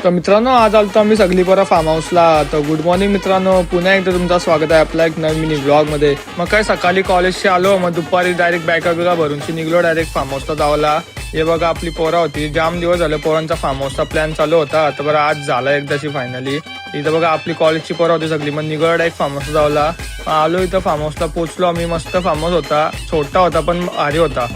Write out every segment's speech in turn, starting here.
तर मित्रांनो, आज आलतो आम्ही सगळी पोरं फार्म हाऊसला. तर गुड मॉर्निंग मित्रांनो, पुन्हा एकदा तुमचं स्वागत आहे आपल्या एक नवीन ब्लॉग मध्ये. मग काय सकाळी कॉलेजशी आलो, मग दुपारी डायरेक्ट बॅगा बिगा भरूनशी निघलो डायरेक्ट फार्म हाऊसला जावला. हे बघा आपली पोरं होती, जाम दिवस झाले पोरांचा फार्म हाऊसचा प्लॅन चालू होता. तर बरं आज झाला एकदाशी फायनली. इथं बघा आपली कॉलेजची पोरं होती सगळी, मग निघलो डायरेक्ट फार्म हाऊसला जावला. आलो इथं फार्म हाऊसला पोहोचलो आम्ही. मस्त फार्म हाऊस होता, छोटा होता पण भारी होता.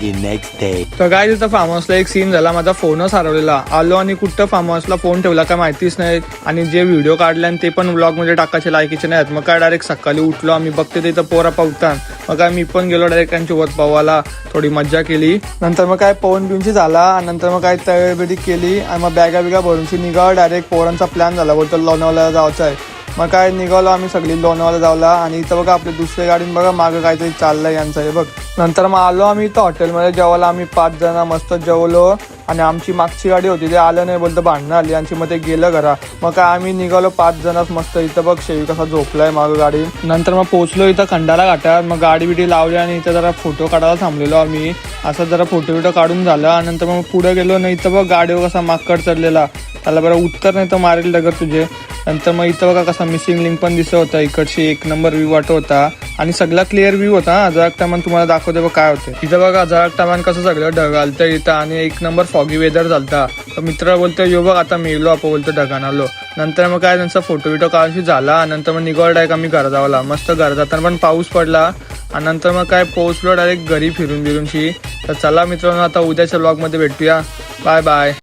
तर काय तिथं फार्म हाऊसला एक सीन झाला, माझा फोनच हरवलेला. आलो आणि कुठं फार्म हाऊसला फोन ठेवला काय माहितीच नाही, आणि जे व्हिडिओ काढले ते पण व्लॉग मध्ये टाकायचे लायकीचे नाहीत. मग काय डायरेक्ट सकाळी उठलो आम्ही, बघते तिथं पोरा पावतात. मग काय मी पण गेलो डायरेक्ट त्यांची वर पवायला, थोडी मज्जा केली. नंतर मग काय पवन बिवनची झाला, नंतर मग काय तळबिडी केली आणि मग बॅगा बिगा भरूनची निघालो डायरेक्ट. पोरांचा प्लॅन झाला, बोलतो लोणावळ्याला जायचं आहे. मग काय निघालो आम्ही सगळी लोणावळ्याला जावला. आणि इथं बघा आपली दुसऱ्या गाडीने बघा मागं काहीतरी चाललंय यांचं हे बघ. नंतर मग आलो आम्ही इथं हॉटेलमध्ये जेवायला. आम्ही 5 जण मस्त जेवलो. आणि आमची मागची गाडी होती ते आलं नाही, बोलतं भांडणं आली यांची, मग ते गेलं घरा. मग काय आम्ही निघालो 5 जणच मस्त. इथं बघ शेवी कसा झोपलाय मागं गाडी. नंतर मग पोहोचलो इथं खंडाला घाटात. मग गाडी बिडी लावली आणि इथं जरा फोटो काढायला थांबलेलो आम्ही. असं जरा फोटो बिटो काढून झालं. आणि नंतर मग पुढे गेलो. नाही इथं बघ गाडीवर कसा मागकड चढलेला, त्याला बरं उत्तर नाही तर मारेल डगर तुझे. नंतर मग इथं बघा कसा मिसिंग लिंक पण दिसत होता. इकडची 1 नंबर व्ह्यू वाटत होता आणि सगळा क्लिअर व्ह्यू होता. झळक टायमान तुम्हाला दाखवते बघ काय होते. इथं बघा झळक टायमान कसं सगळं ढगालतं इथं, आणि 1 नंबर फॉगी वेदर झालता. तर मित्र बोलतो यो बघ आता मेलो आपण, बोलतो ढगान आलो. नंतर मग काय त्यांचा फोटो बिटो काढायची झाला. नंतर मग निघालो डायरेक्ट आम्ही घर जावला. मस्त घर जाताना पण पाऊस पडला. आणि नंतर मग काय पोहोचलो डायरेक्ट घरी फिरून बिरूनशी. तर चला मित्रांनो, आता उद्याच्या व्लॉग मध्ये भेटूया. Bye bye.